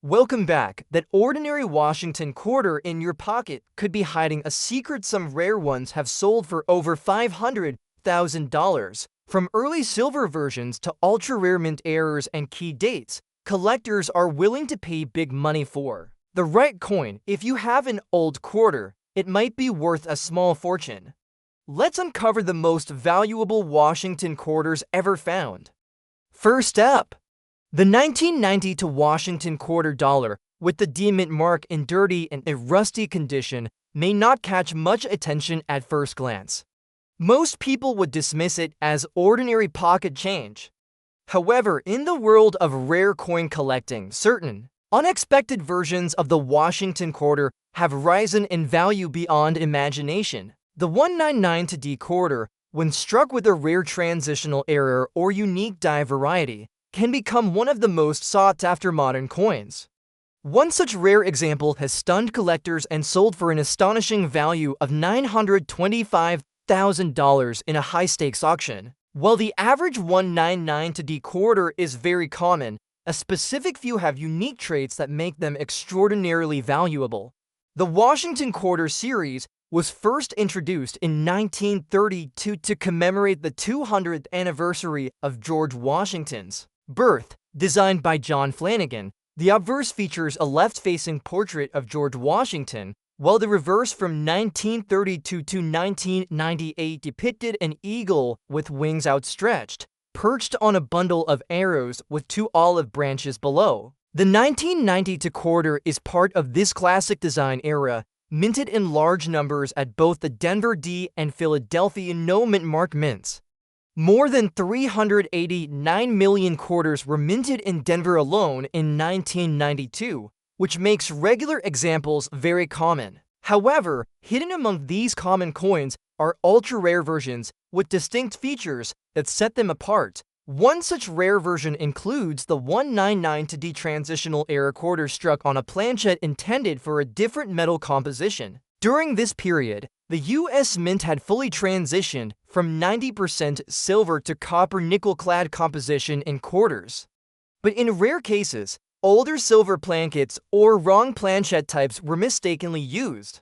Welcome back. That ordinary Washington quarter in your pocket could be hiding a secret. Some rare ones have sold for over $500,000. From early silver versions to ultra-rare mint errors and key dates, collectors are willing to pay big money for the right coin. If you have an old quarter, it might be worth a small fortune. Let's uncover the most valuable Washington quarters ever found. First up, the 1990 Washington quarter dollar with the D mint mark in dirty and a rusty condition may not catch much attention at first glance. Most people would dismiss it as ordinary pocket change. However, in the world of rare coin collecting, certain unexpected versions of the Washington quarter have risen in value beyond imagination. The 199 quarter, when struck with a rare transitional error or unique die variety, can become one of the most sought-after modern coins. One such rare example has stunned collectors and sold for an astonishing value of $925,000 in a high-stakes auction. While the average 199 quarter is very common, a specific few have unique traits that make them extraordinarily valuable. The Washington quarter series was first introduced in 1932 to commemorate the 200th anniversary of George Washington's birth. Designed by John Flanagan, the obverse features a left-facing portrait of George Washington, while the reverse from 1932 to 1998 depicted an eagle with wings outstretched, perched on a bundle of arrows with two olive branches below. The 1990 quarter is part of this classic design era, minted in large numbers at both the Denver D and Philadelphia no mint mark mints. More than 389 million quarters were minted in Denver alone in 1992, which makes regular examples very common. However, hidden among these common coins are ultra-rare versions with distinct features that set them apart. One such rare version includes the 199 transitional error quarter struck on a planchet intended for a different metal composition. During this period, the U.S. Mint had fully transitioned from 90% silver to copper nickel-clad composition in quarters. But in rare cases, older silver plankets or wrong planchet types were mistakenly used.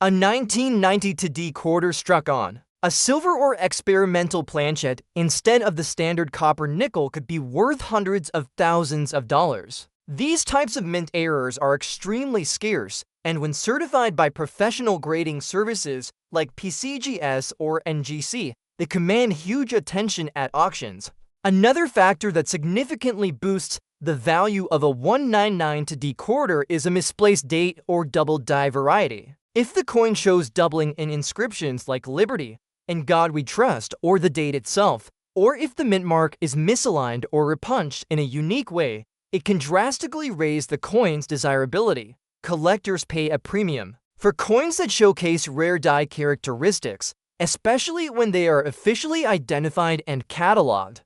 A 1990 quarter struck on a silver or experimental planchet instead of the standard copper nickel could be worth hundreds of thousands of dollars. These types of mint errors are extremely scarce, and when certified by professional grading services like PCGS or NGC, they command huge attention at auctions. Another factor that significantly boosts the value of a 199 quarter is a misplaced date or double die variety. If the coin shows doubling in inscriptions like Liberty, "In God We Trust," or the date itself, or if the mint mark is misaligned or repunched in a unique way, it can drastically raise the coin's desirability. Collectors pay a premium for coins that showcase rare die characteristics, especially when they are officially identified and cataloged.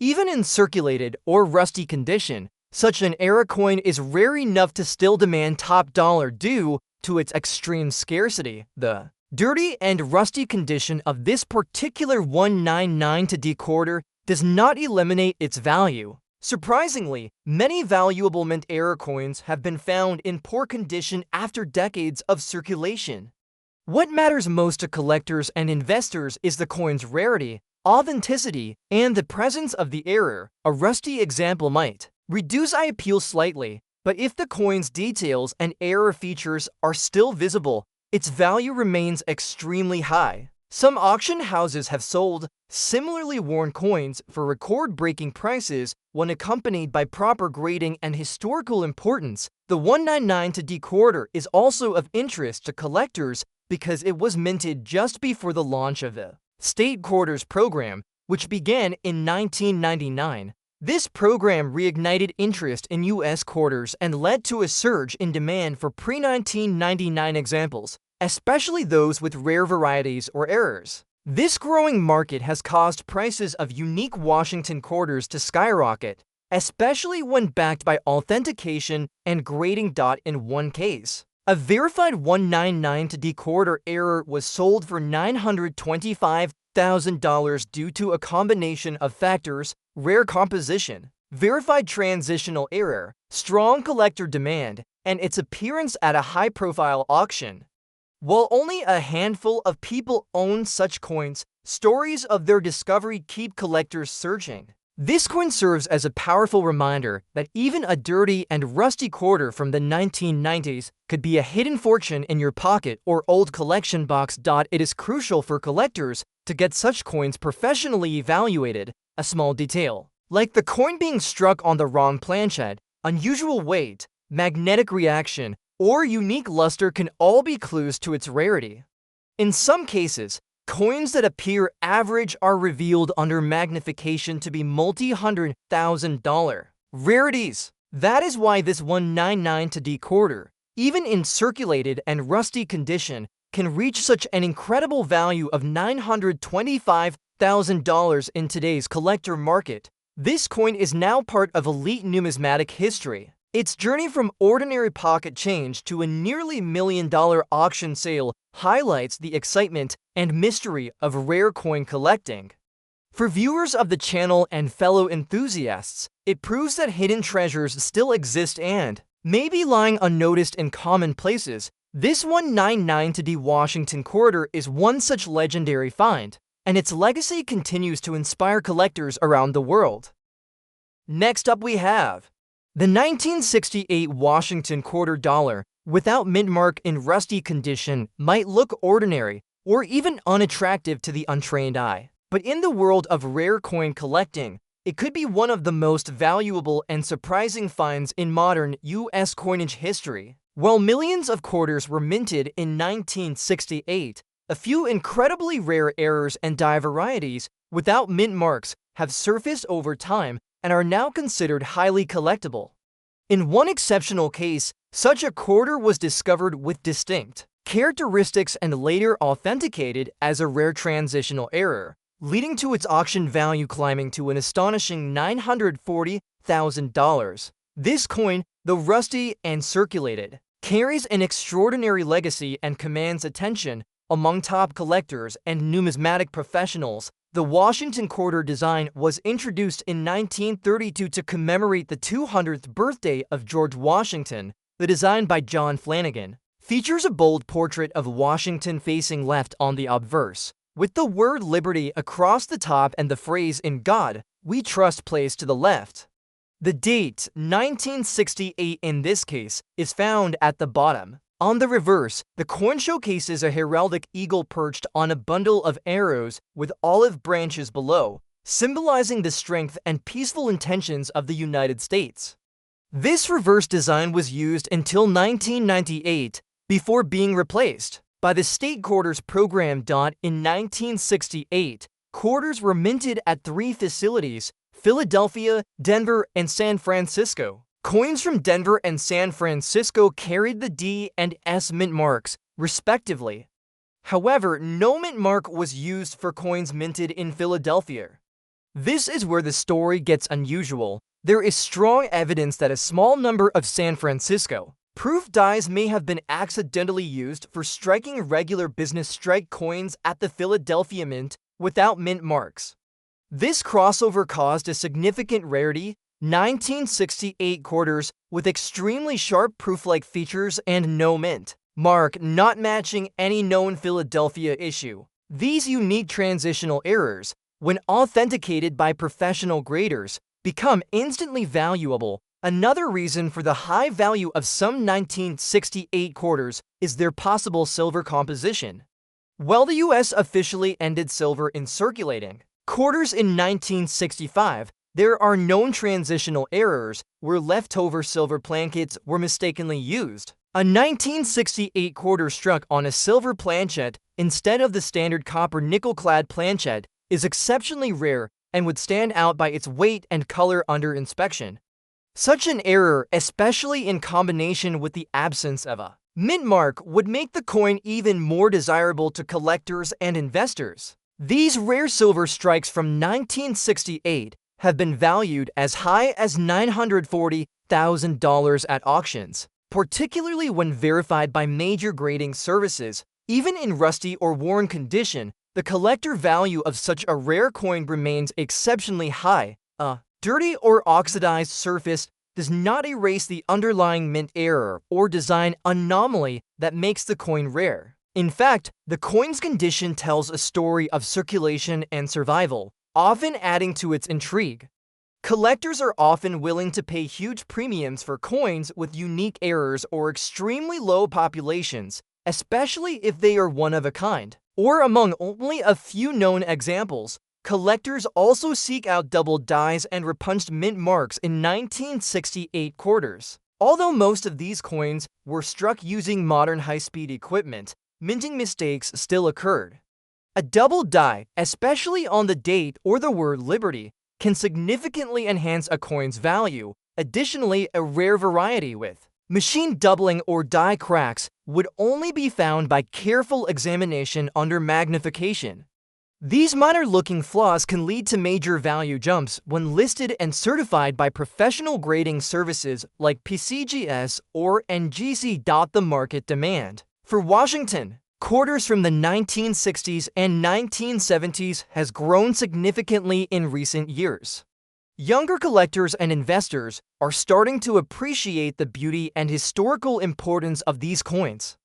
Even in circulated or rusty condition, such an era coin is rare enough to still demand top dollar due to its extreme scarcity. The dirty and rusty condition of this particular 199 quarter does not eliminate its value. Surprisingly, many valuable mint era coins have been found in poor condition after decades of circulation. What matters most to collectors and investors is the coin's rarity, authenticity, and the presence of the error. A rusty example might reduce eye appeal slightly, but if the coin's details and error features are still visible, its value remains extremely high. Some auction houses have sold similarly worn coins for record-breaking prices when accompanied by proper grading and historical importance. The 199 quarter is also of interest to collectors because it was minted just before the launch of the State Quarters program, which began in 1999. This program reignited interest in U.S. quarters and led to a surge in demand for pre-1999 examples, especially those with rare varieties or errors. This growing market has caused prices of unique Washington quarters to skyrocket, especially when backed by authentication and grading. In one case, a verified 199 quarter error was sold for $925,000 due to a combination of factors: rare composition, verified transitional error, strong collector demand, and its appearance at a high-profile auction. While only a handful of people own such coins, stories of their discovery keep collectors searching. This coin serves as a powerful reminder that even a dirty and rusty quarter from the 1990s could be a hidden fortune in your pocket or old collection box. It is crucial for collectors to get such coins professionally evaluated. A small detail, like the coin being struck on the wrong planchette, unusual weight, magnetic reaction, or unique luster can all be clues to its rarity. In some cases, coins that appear average are revealed under magnification to be multi-$100,000 rarities. That is why this 199 quarter, even in circulated and rusty condition, can reach such an incredible value of $925,000 in today's collector market. This coin is now part of elite numismatic history. Its journey from ordinary pocket change to a nearly $1 million auction sale highlights the excitement and mystery of rare coin collecting. For viewers of the channel and fellow enthusiasts, it proves that hidden treasures still exist and may be lying unnoticed in common places. This 199 Washington quarter is one such legendary find, and its legacy continues to inspire collectors around the world. Next up we have the 1968 Washington quarter dollar. Without mint mark, in rusty condition, might look ordinary or even unattractive to the untrained eye. But in the world of rare coin collecting, it could be one of the most valuable and surprising finds in modern U.S. coinage history. While millions of quarters were minted in 1968, a few incredibly rare errors and die varieties without mint marks have surfaced over time and are now considered highly collectible. In one exceptional case, such a quarter was discovered with distinct characteristics and later authenticated as a rare transitional error, leading to its auction value climbing to an astonishing $940,000. This coin, though rusty and circulated, carries an extraordinary legacy and commands attention among top collectors and numismatic professionals. The Washington quarter design was introduced in 1932 to commemorate the 200th birthday of George Washington. The design, by John Flanagan, features a bold portrait of Washington facing left on the obverse, with the word liberty across the top and the phrase "In God We Trust" placed to the left. The date, 1968 in this case, is found at the bottom. On the reverse, the coin showcases a heraldic eagle perched on a bundle of arrows with olive branches below, symbolizing the strength and peaceful intentions of the United States. This reverse design was used until 1998, before being replaced by the state quarters program. In 1968, quarters were minted at 3 facilities: Philadelphia, Denver, and San Francisco. Coins from Denver and San Francisco carried the D and S mint marks, respectively. However, no mint mark was used for coins minted in Philadelphia. This is where the story gets unusual. There is strong evidence that a small number of San Francisco proof dies may have been accidentally used for striking regular business strike coins at the Philadelphia Mint without mint marks. This crossover caused a significant rarity: 1968 quarters with extremely sharp proof-like features and no mint mark, not matching any known Philadelphia issue. These unique transitional errors, when authenticated by professional graders, become instantly valuable. Another reason for the high value of some 1968 quarters is their possible silver composition. While the U.S. officially ended silver in circulating quarters in 1965, there are known transitional errors where leftover silver plankets were mistakenly used. A 1968 quarter struck on a silver planchette instead of the standard copper nickel-clad planchette is exceptionally rare and would stand out by its weight and color under inspection. Such an error, especially in combination with the absence of a mint mark, would make the coin even more desirable to collectors and investors. These rare silver strikes from 1968 have been valued as high as $940,000 at auctions, particularly when verified by major grading services. Even in rusty or worn condition, the collector value of such a rare coin remains exceptionally high. Dirty or oxidized surface does not erase the underlying mint error or design anomaly that makes the coin rare. In fact, the coin's condition tells a story of circulation and survival, often adding to its intrigue. Collectors are often willing to pay huge premiums for coins with unique errors or extremely low populations, especially if they are one of a kind. Or among only a few known examples, collectors also seek out double dies and repunched mint marks in 1968 quarters. Although most of these coins were struck using modern high-speed equipment, minting mistakes still occurred. A double die, especially on the date or the word Liberty, can significantly enhance a coin's value. Additionally, a rare variety with machine doubling or die cracks would only be found by careful examination under magnification. These minor-looking flaws can lead to major value jumps when listed and certified by professional grading services like PCGS or NGC. The market demand for Washington quarters from the 1960s and 1970s has grown significantly in recent years. Younger collectors and investors are starting to appreciate the beauty and historical importance of these coins.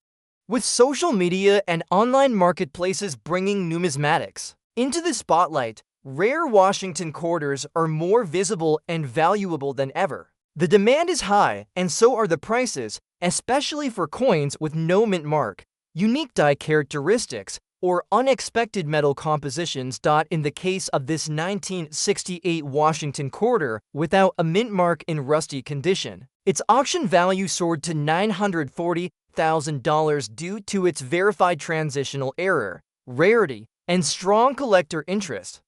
With social media and online marketplaces bringing numismatics into the spotlight, rare Washington quarters are more visible and valuable than ever. The demand is high, and so are the prices, especially for coins with no mint mark, unique die characteristics, or unexpected metal compositions. In the case of this 1968 Washington quarter without a mint mark in rusty condition, its auction value soared to $940,000 due to its verified transitional error, rarity, and strong collector interest.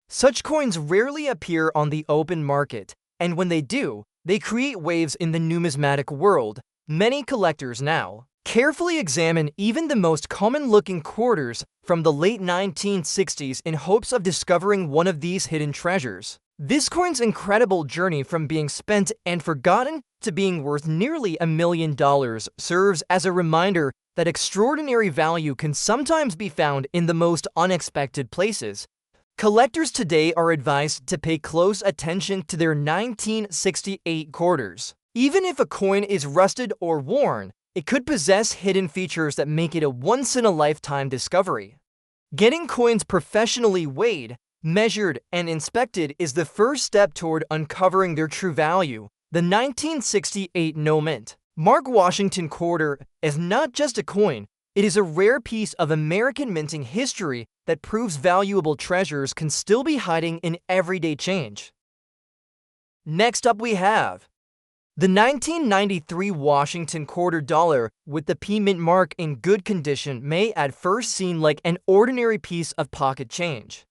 Such coins rarely appear on the open market, and when they do, they create waves in the numismatic world. Many collectors now carefully examine even the most common-looking quarters from the late 1960s in hopes of discovering one of these hidden treasures. This coin's incredible journey from being spent and forgotten to being worth nearly $1 million serves as a reminder that extraordinary value can sometimes be found in the most unexpected places. Collectors today are advised to pay close attention to their 1968 quarters. Even if a coin is rusted or worn, it could possess hidden features that make it a once-in-a-lifetime discovery. Getting coins professionally weighed, measured, and inspected is the first step toward uncovering their true value. The 1968 no mint mark Washington quarter is not just a coin, it is a rare piece of American minting history that proves valuable treasures can still be hiding in everyday change. Next up we have the 1993 Washington quarter dollar with the P mint mark in good condition may at first seem like an ordinary piece of pocket change.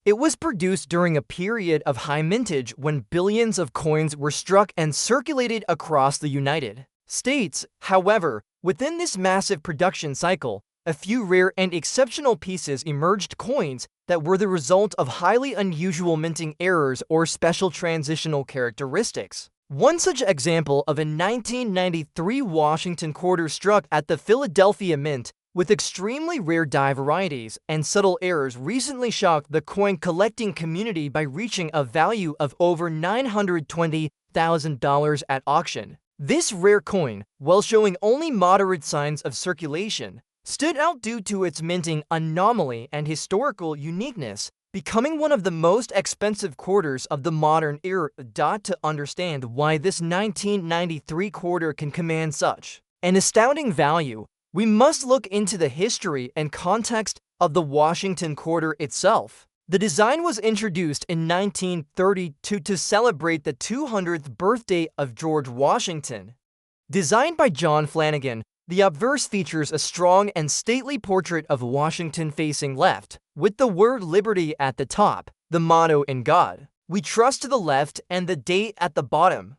It was produced during a period of high mintage when billions of coins were struck and circulated across the United States. However, within this massive production cycle, a few rare and exceptional pieces emerged, coins that were the result of highly unusual minting errors or special transitional characteristics. One such example of a 1993 Washington quarter struck at the Philadelphia Mint with extremely rare die varieties and subtle errors recently shocked the coin collecting community by reaching a value of over $920,000 at auction. This rare coin, while showing only moderate signs of circulation, stood out due to its minting anomaly and historical uniqueness, becoming one of the most expensive quarters of the modern era. To understand why this 1993 quarter can command such an astounding value, we must look into the history and context of the Washington quarter itself. The design was introduced in 1932 to celebrate the 200th birthday of George Washington. Designed by John Flanagan, the obverse features a strong and stately portrait of Washington facing left, with the word Liberty at the top, the motto "In God We Trust" to the left, and the date at the bottom.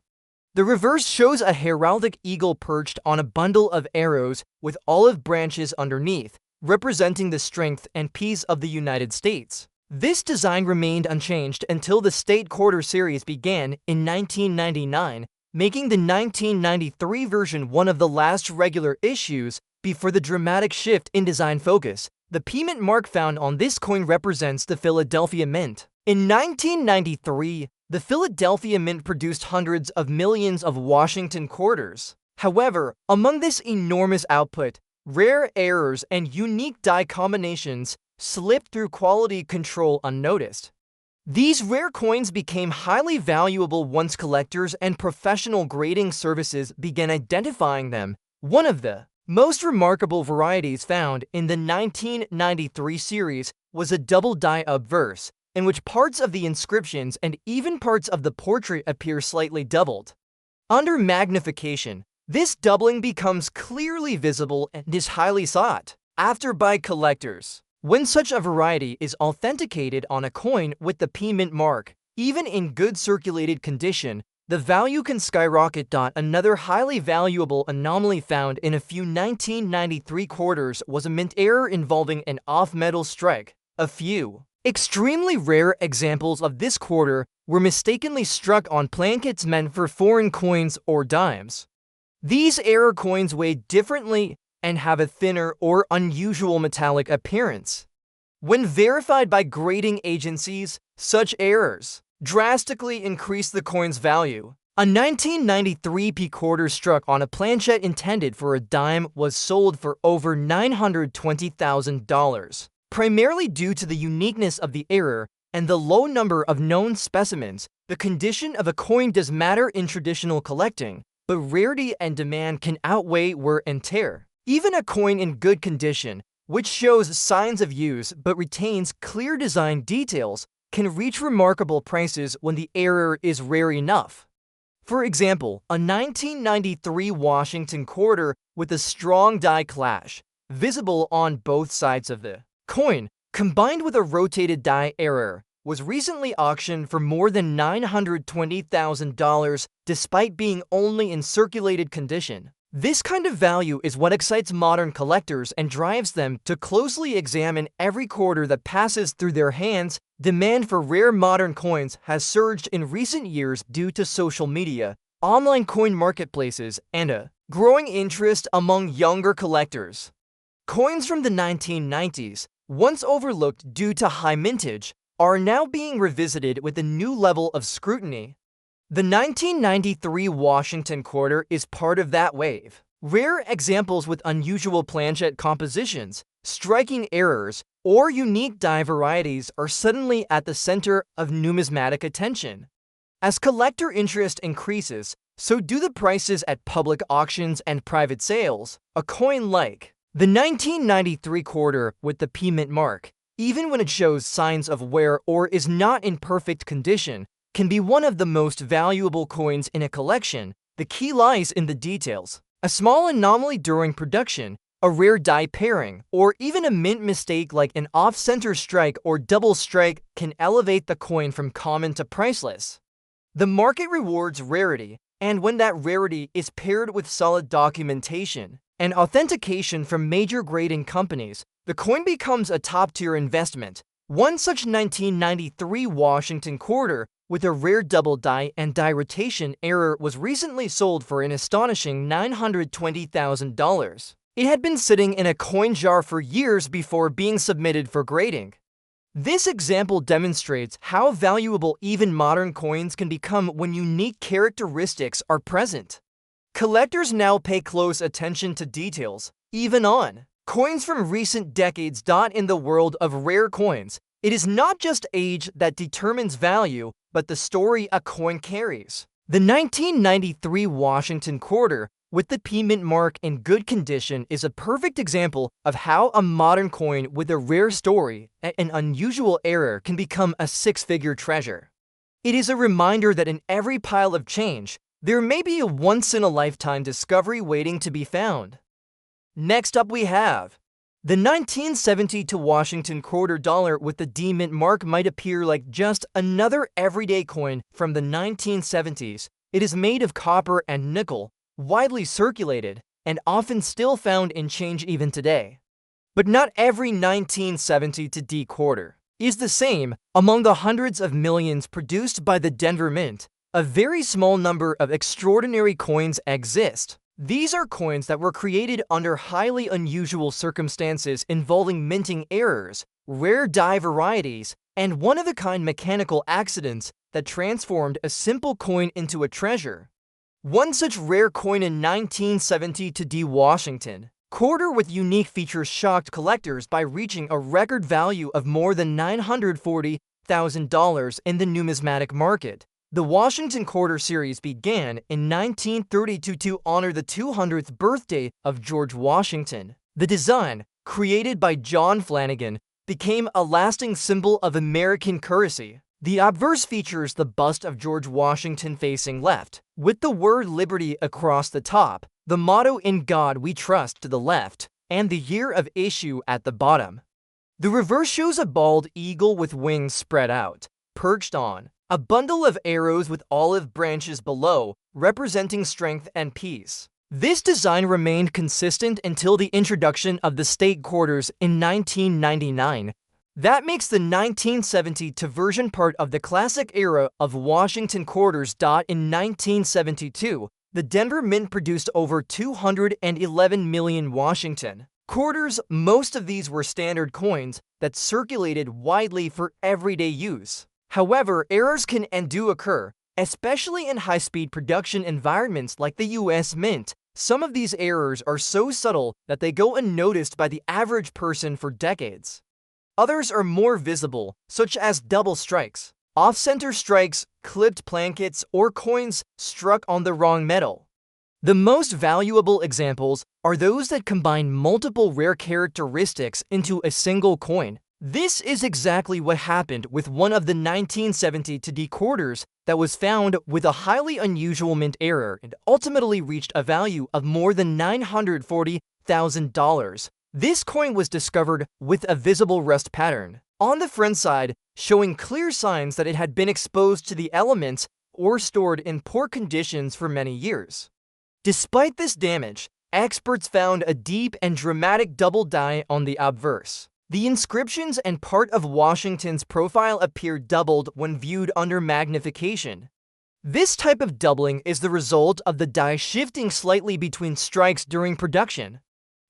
The reverse shows a heraldic eagle perched on a bundle of arrows with olive branches underneath, representing the strength and peace of the United States. This design remained unchanged until the State Quarter series began in 1999, making the 1993 version one of the last regular issues before the dramatic shift in design focus. The P mint mark found on this coin represents the Philadelphia Mint. In 1993, The Philadelphia Mint produced hundreds of millions of Washington quarters. However, among this enormous output, rare errors and unique die combinations slipped through quality control unnoticed. These rare coins became highly valuable once collectors and professional grading services began identifying them. One of the most remarkable varieties found in the 1993 series was a double die obverse, in which parts of the inscriptions and even parts of the portrait appear slightly doubled. Under magnification, this doubling becomes clearly visible and is highly sought after by collectors. When such a variety is authenticated on a coin with the P mint mark, even in good circulated condition, the value can skyrocket. Another highly valuable anomaly found in a few 1993 quarters was a mint error involving an off-metal strike. A few extremely rare examples of this quarter were mistakenly struck on plankets meant for foreign coins or dimes. These error coins weigh differently and have a thinner or unusual metallic appearance. When verified by grading agencies, such errors drastically increase the coin's value. A 1993 P quarter struck on a planchet intended for a dime was sold for over $920,000. Primarily due to the uniqueness of the error and the low number of known specimens, the condition of a coin does matter in traditional collecting, but rarity and demand can outweigh wear and tear. Even a coin in good condition, which shows signs of use but retains clear design details, can reach remarkable prices when the error is rare enough. For example, a 1993 Washington quarter with a strong die clash, visible on both sides of the coin, combined with a rotated die error, was recently auctioned for more than $920,000 despite being only in circulated condition. This kind of value is what excites modern collectors and drives them to closely examine every quarter that passes through their hands. Demand for rare modern coins has surged in recent years due to social media, online coin marketplaces, and a growing interest among younger collectors. Coins from the 1990s, once overlooked due to high mintage, are now being revisited with a new level of scrutiny. The 1993 Washington quarter is part of that wave. Rare examples with unusual planchet compositions, striking errors, or unique die varieties are suddenly at the center of numismatic attention. As collector interest increases, so do the prices at public auctions and private sales. A coin like the 1993 quarter with the P mint mark, even when it shows signs of wear or is not in perfect condition, can be one of the most valuable coins in a collection. The key lies in the details. A small anomaly during production, a rare die pairing, or even a mint mistake like an off-center strike or double strike can elevate the coin from common to priceless. The market rewards rarity, and when that rarity is paired with solid documentation and authentication from major grading companies, the coin becomes a top-tier investment. One such 1993 Washington quarter with a rare double die and die rotation error was recently sold for an astonishing $920,000. It had been sitting in a coin jar for years before being submitted for grading. This example demonstrates how valuable even modern coins can become when unique characteristics are present. Collectors now pay close attention to details, even on coins from recent decades. In the world of rare coins, it is not just age that determines value, but the story a coin carries. The 1993 Washington quarter with the P mint mark in good condition is a perfect example of how a modern coin with a rare story and an unusual error can become a six-figure treasure. It is a reminder that in every pile of change, there may be a once-in-a-lifetime discovery waiting to be found. Next up we have the 1972 Washington quarter dollar with the D mint mark might appear like just another everyday coin from the 1970s. It is made of copper and nickel, widely circulated, and often still found in change even today. But not every 1970 to D quarter is the same. Among the hundreds of millions produced by the Denver Mint, a very small number of extraordinary coins exist. These are coins that were created under highly unusual circumstances involving minting errors, rare die varieties, and one-of-a-kind mechanical accidents. that transformed a simple coin into a treasure. One such rare coin in 1970 to D. Washington quarter with unique features shocked collectors by reaching a record value of more than $940,000 in the numismatic market. The Washington quarter series began in 1932 to honor the 200th birthday of George Washington. The design, created by John Flanagan, became a lasting symbol of American currency. The obverse features the bust of George Washington facing left, with the word liberty across the top, the motto "In God We Trust" to the left, and the year of issue at the bottom. The reverse shows a bald eagle with wings spread out, perched on a bundle of arrows with olive branches below, representing strength and peace. This design remained consistent until the introduction of the state quarters in 1999. That makes the 1970 version part of the classic era of Washington quarters. In 1972, the Denver Mint produced over 211 million Washington quarters. Most of these were standard coins that circulated widely for everyday use. However, errors can and do occur, especially in high-speed production environments like the US Mint. Some of these errors are so subtle that they go unnoticed by the average person for decades. Others are more visible, such as double strikes, off-center strikes, clipped plankets, or coins struck on the wrong metal. The most valuable examples are those that combine multiple rare characteristics into a single coin. This is exactly what happened with one of the 1970 to D quarters that was found with a highly unusual mint error and ultimately reached a value of more than $940,000. This coin was discovered with a visible rust pattern on the front side, showing clear signs that it had been exposed to the elements or stored in poor conditions for many years. Despite this damage, experts found a deep and dramatic double die on the obverse. The inscriptions and part of Washington's profile appear doubled when viewed under magnification. This type of doubling is the result of the die shifting slightly between strikes during production.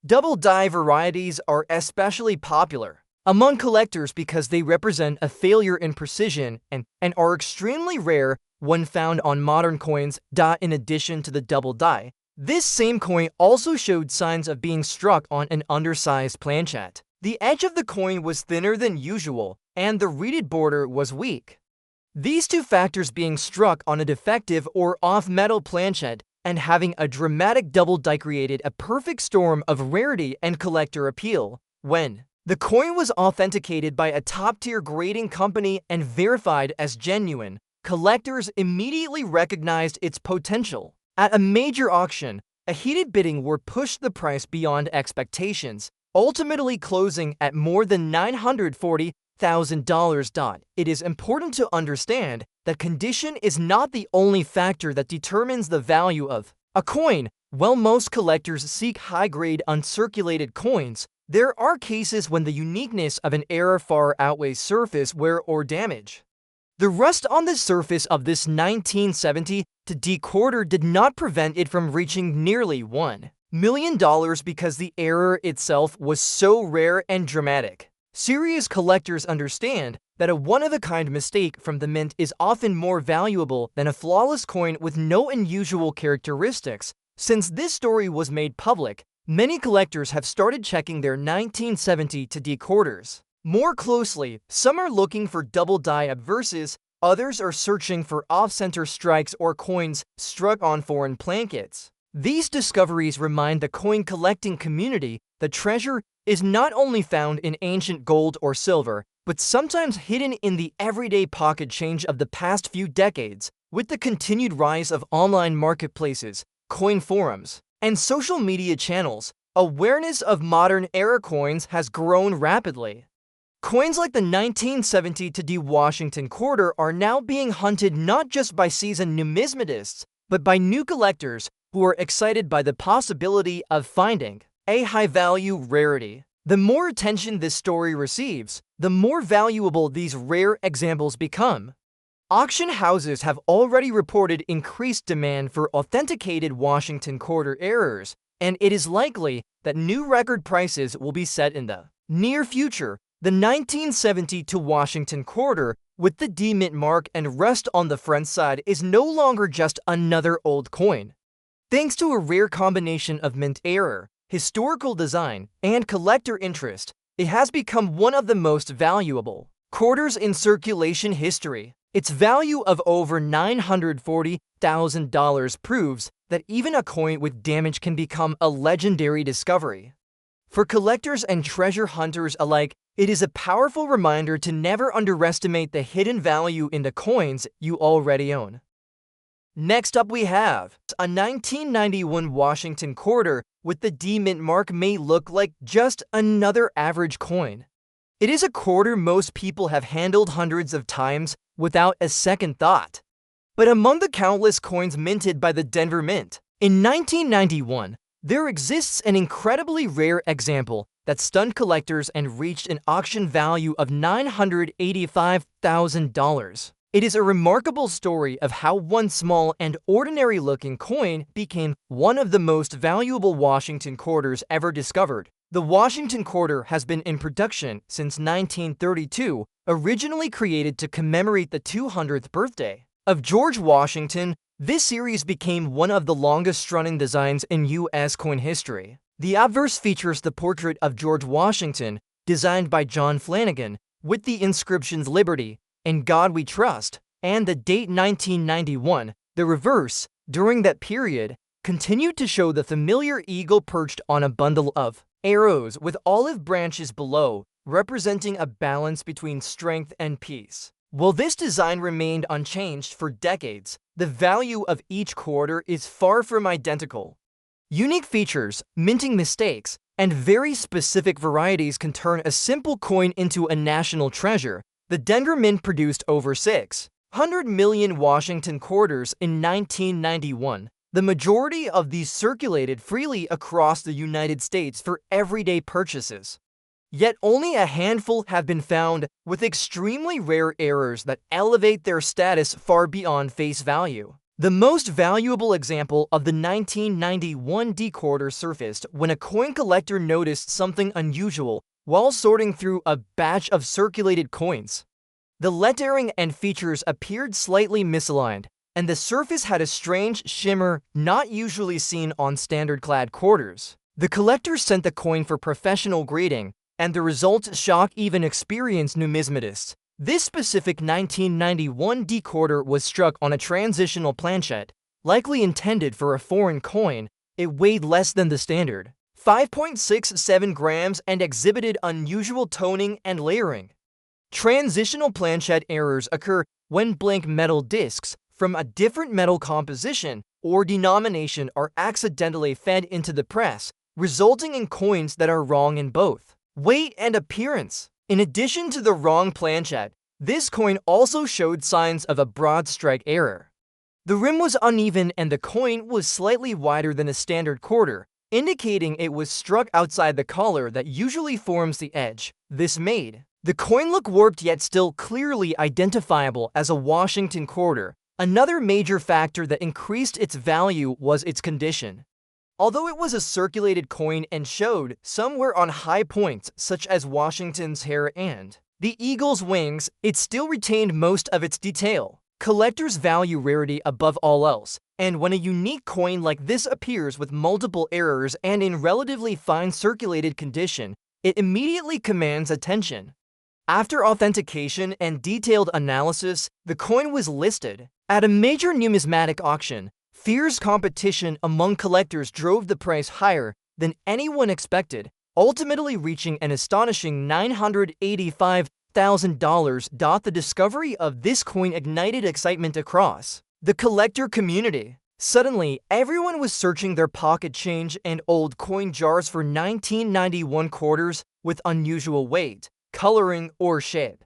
Double die varieties are especially popular among collectors because they represent a failure in precision and are extremely rare when found on modern coins. In addition to the double die, this same coin also showed signs of being struck on an undersized planchet. The edge of the coin was thinner than usual, and the reeded border was weak. These two factors, being struck on a defective or off-metal planchet and having a dramatic double die, created a perfect storm of rarity and collector appeal. When the coin was authenticated by a top-tier grading company and verified as genuine, collectors immediately recognized its potential. At a major auction, a heated bidding war pushed the price beyond expectations, ultimately closing at more than $940,000. It is important to understand that condition is not the only factor that determines the value of a coin. While most collectors seek high-grade uncirculated coins, there are cases when the uniqueness of an error far outweighs surface wear or damage. The rust on the surface of this 1970 to D quarter did not prevent it from reaching nearly $1 million because the error itself was so rare and dramatic. Serious collectors understand that a one-of-a-kind mistake from the mint is often more valuable than a flawless coin with no unusual characteristics. Since this story was made public, many collectors have started checking their 1970 to D quarters more closely. Some are looking for double die obverses, others are searching for off-center strikes or coins struck on foreign plankets. These discoveries remind the coin collecting community that treasure is not only found in ancient gold or silver, but sometimes hidden in the everyday pocket change of the past few decades. With the continued rise of online marketplaces, coin forums, and social media channels, awareness of modern era coins has grown rapidly. Coins like the 1970 to D Washington quarter are now being hunted not just by seasoned numismatists, but by new collectors who are excited by the possibility of finding a high-value rarity. The more attention this story receives, the more valuable these rare examples become. Auction houses have already reported increased demand for authenticated Washington quarter errors, and it is likely that new record prices will be set in the near future. The 1970 to Washington quarter with the D mint mark and rust on the front side, is no longer just another old coin. Thanks to a rare combination of mint error, historical design, and collector interest, it has become one of the most valuable quarters in circulation history. Its value of over $940,000 proves that even a coin with damage can become a legendary discovery. For collectors and treasure hunters alike, it is a powerful reminder to never underestimate the hidden value in the coins you already own. Next up we have a 1991 Washington quarter with the D mint mark. May look like just another average coin. It is a quarter most people have handled hundreds of times without a second thought. But among the countless coins minted by the Denver Mint in 1991, there exists an incredibly rare example that stunned collectors and reached an auction value of $985,000. It is a remarkable story of how one small and ordinary-looking coin became one of the most valuable Washington quarters ever discovered. The Washington quarter has been in production since 1932, originally created to commemorate the 200th birthday of George Washington. This series became one of the longest-running designs in U.S. coin history. The obverse features the portrait of George Washington, designed by John Flanagan, with the inscriptions "Liberty," "In God We Trust," and the date 1991. The reverse, during that period, continued to show the familiar eagle perched on a bundle of arrows with olive branches below, representing a balance between strength and peace. While this design remained unchanged for decades, the value of each quarter is far from identical. Unique features, minting mistakes, and very specific varieties can turn a simple coin into a national treasure. The Denver Mint produced over 600 million Washington quarters in 1991. The majority of these circulated freely across the United States for everyday purchases. Yet only a handful have been found with extremely rare errors that elevate their status far beyond face value. The most valuable example of the 1991 D quarter surfaced when a coin collector noticed something unusual while sorting through a batch of circulated coins. The lettering and features appeared slightly misaligned, and the surface had a strange shimmer not usually seen on standard-clad quarters. The collector sent the coin for professional grading, and the results shocked even experienced numismatists. This specific 1991 D quarter was struck on a transitional planchet, likely intended for a foreign coin. It weighed less than the standard 5.67 grams and exhibited unusual toning and layering. Transitional planchet errors occur when blank metal discs from a different metal composition or denomination are accidentally fed into the press, resulting in coins that are wrong in both weight and appearance. In addition to the wrong planchet, this coin also showed signs of a broad strike error. The rim was uneven and the coin was slightly wider than a standard quarter, indicating it was struck outside the collar that usually forms the edge. This made the coin look warped yet still clearly identifiable as a Washington quarter. Another major factor that increased its value was its condition. Although it was a circulated coin and showed some wear on high points, such as Washington's hair and the eagle's wings, it still retained most of its detail. Collectors value rarity above all else, and when a unique coin like this appears with multiple errors and in relatively fine circulated condition, it immediately commands attention. After authentication and detailed analysis, the coin was listed at a major numismatic auction. Fierce competition among collectors drove the price higher than anyone expected, ultimately reaching an astonishing $985,000. The discovery of this coin ignited excitement across the collector community. Suddenly, everyone was searching their pocket change and old coin jars for 1991 quarters with unusual weight, coloring, or shape.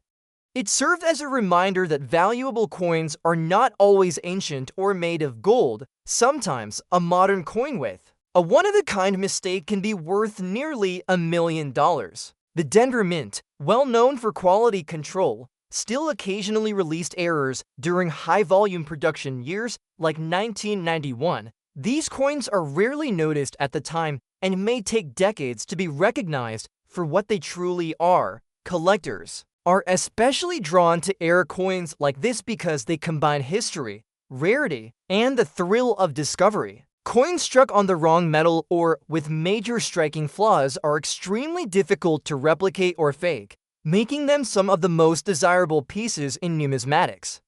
It served as a reminder that valuable coins are not always ancient or made of gold. Sometimes, a modern coin with a one-of-a-kind mistake can be worth nearly $1 million. The Denver Mint, well known for quality control, still occasionally released errors during high-volume production years like 1991. These coins are rarely noticed at the time and may take decades to be recognized for what they truly are: collectors. are especially drawn to rare coins like this because they combine history, rarity, and the thrill of discovery. Coins struck on the wrong metal or with major striking flaws are extremely difficult to replicate or fake, making them some of the most desirable pieces in numismatics.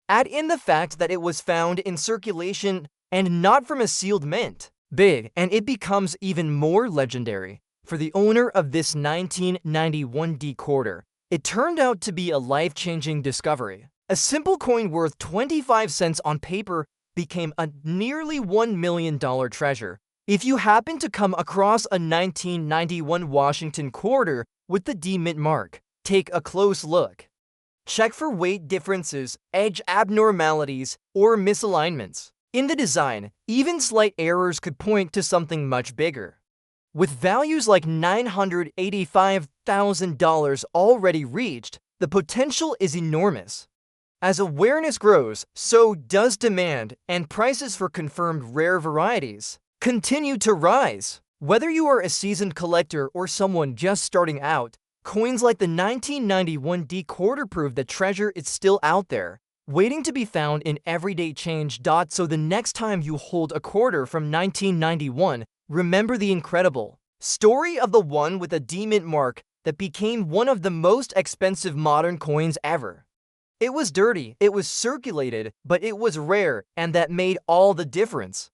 Add in the fact that it was found in circulation and not from a sealed mint, big, and it becomes even more legendary. For the owner of this 1991 decorder, it turned out to be a life-changing discovery. A simple coin worth 25 cents on paper became a nearly $1 million treasure. If you happen to come across a 1991 Washington quarter with the D mint mark, take a close look. Check for weight differences, edge abnormalities, or misalignments. In the design, even slight errors could point to something much bigger. With values like $985,000 already reached, the potential is enormous. As awareness grows, so does demand, and prices for confirmed rare varieties continue to rise. Whether you are a seasoned collector or someone just starting out, coins like the 1991 decorder prove that treasure is still out there, waiting to be found in everyday change. So the next time you hold a quarter from 1991, remember the incredible story of the one with a D mint mark that became one of the most expensive modern coins ever. It was dirty, it was circulated, but it was rare, and that made all the difference.